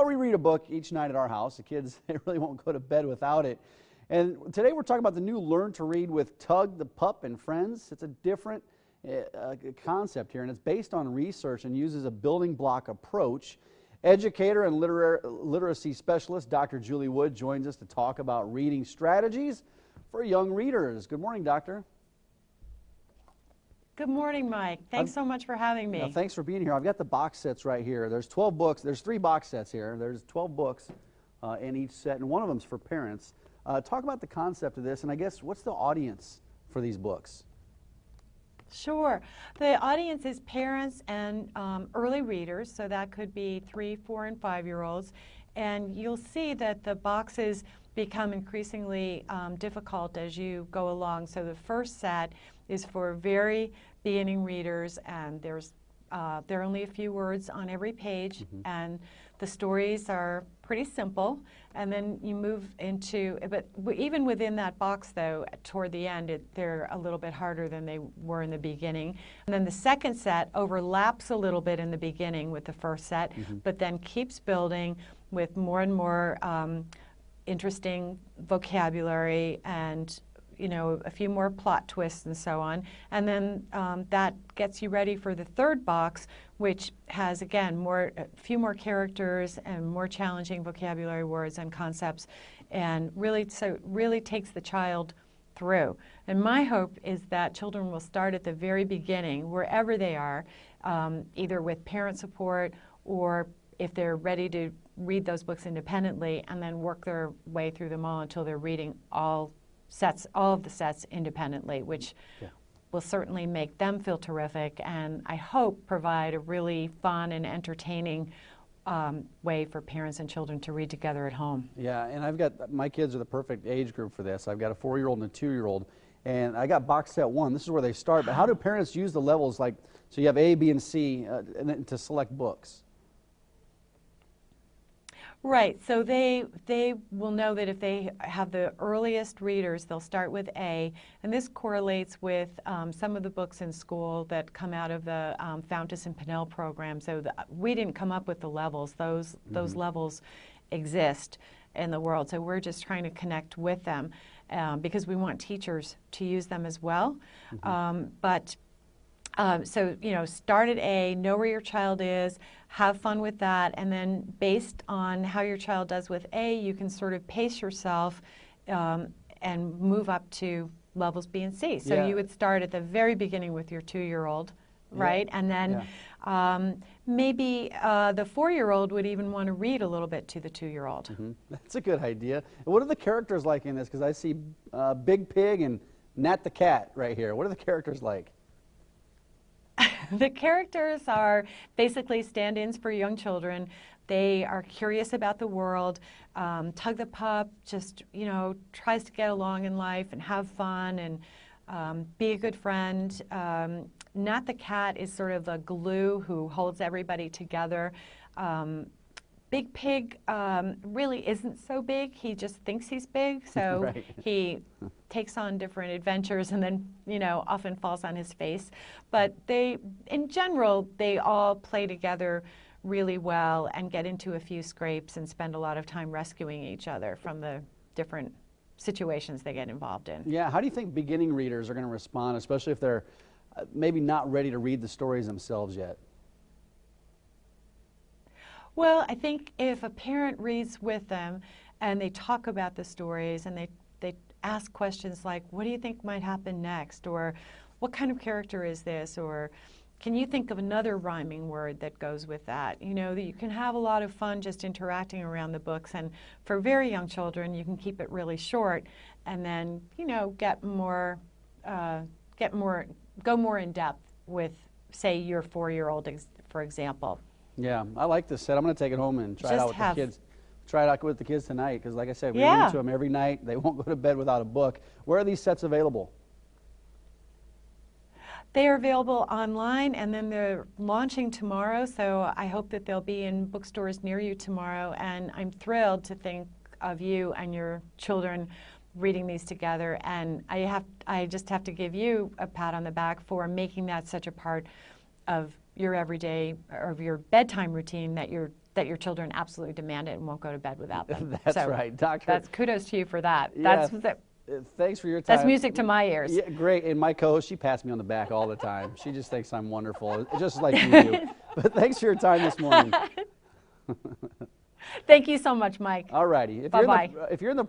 We read a book each night at our house. The kids, they really won't go to bed without it. And today we're talking about the new Learn to Read with Tug the Pup and Friends. It's a different concept here, and it's based on research and uses a building block approach. Educator and literacy specialist Dr. Julie Wood joins us to talk about reading strategies for young readers. Good morning, Doctor. Good morning, Mike. Thanks so much for having me. Thanks for being here. I've got the box sets right here. There's 12 books. There's 3 box sets here. There's 12 books in each set, and one of them's for parents. Talk about the concept of this, and I guess what's the audience for these books? Sure. The audience is parents and early readers, so that could be 3, 4, and 5-year-olds. And you'll see that the boxes become increasingly difficult as you go along. So the first set is for very beginning readers, and there are only a few words on every page, and the stories are pretty simple. And then you move into, but even within that box, though, toward the end, they're a little bit harder than they were in the beginning. And then the second set overlaps a little bit in the beginning with the first set, but then keeps building with more and more interesting vocabulary and a few more plot twists and so on. And then that gets you ready for the third box, which has, again, a few more characters and more challenging vocabulary words and concepts, and really takes the child through. And my hope is that children will start at the very beginning, wherever they are, either with parent support or if they're ready to read those books independently, and then work their way through them all until they're reading all of the sets independently, which will certainly make them feel terrific, and I hope provide a really fun and entertaining way for parents and children to read together at home. Yeah, and my kids are the perfect age group for this. I've got a 4-year-old and a 2-year-old, and I got box set 1. This is where they start, but how do parents use the levels, so you have A, B, and C to select books? Right, so they will know that if they have the earliest readers, they'll start with A, and this correlates with some of the books in school that come out of the Fountas and Pinnell program. So we didn't come up with the levels; those levels exist in the world. So we're just trying to connect with them because we want teachers to use them as well. So, start at A, know where your child is, have fun with that, and then based on how your child does with A, you can sort of pace yourself and move up to levels B and C. So you would start at the very beginning with your 2-year-old, right? And then maybe the 4-year-old would even want to read a little bit to the 2-year-old. That's a good idea. What are the characters like in this? Because I see Big Pig and Nat the Cat right here. What are the characters like? The characters are basically stand-ins for young children. They are curious about the world. Tug the Pup just, tries to get along in life and have fun and be a good friend. Nat the Cat is sort of the glue who holds everybody together. Big Pig really isn't so big. He just thinks he's big, so he takes on different adventures and then, often falls on his face. But in general, they all play together really well and get into a few scrapes and spend a lot of time rescuing each other from the different situations they get involved in. Yeah, how do you think beginning readers are going to respond, especially if they're maybe not ready to read the stories themselves yet? Well, I think if a parent reads with them and they talk about the stories and they ask questions like, what do you think might happen next? Or what kind of character is this? Or can you think of another rhyming word that goes with that? That you can have a lot of fun just interacting around the books. And for very young children, you can keep it really short and then, go more in depth with, say, your 4-year-old, for example. Yeah, I like this set. I'm going to take it home and try it out with the kids. Try it out with the kids tonight because, like I said, we read to them every night. They won't go to bed without a book. Where are these sets available? They are available online, and then they're launching tomorrow, so I hope that they'll be in bookstores near you tomorrow, and I'm thrilled to think of you and your children reading these together, and I just have to give you a pat on the back for making that such a part of your everyday or your bedtime routine, that your that your children absolutely demand it and won't go to bed without them. That's so right, Doctor. That's kudos to you for that. Yeah, thanks for your time. That's music to my ears. Yeah, great. And my co-host, she pats me on the back all the time. She just thinks I'm wonderful, just like you do. But thanks for your time this morning. Thank you so much, Mike. All righty. Bye-bye. If you're in the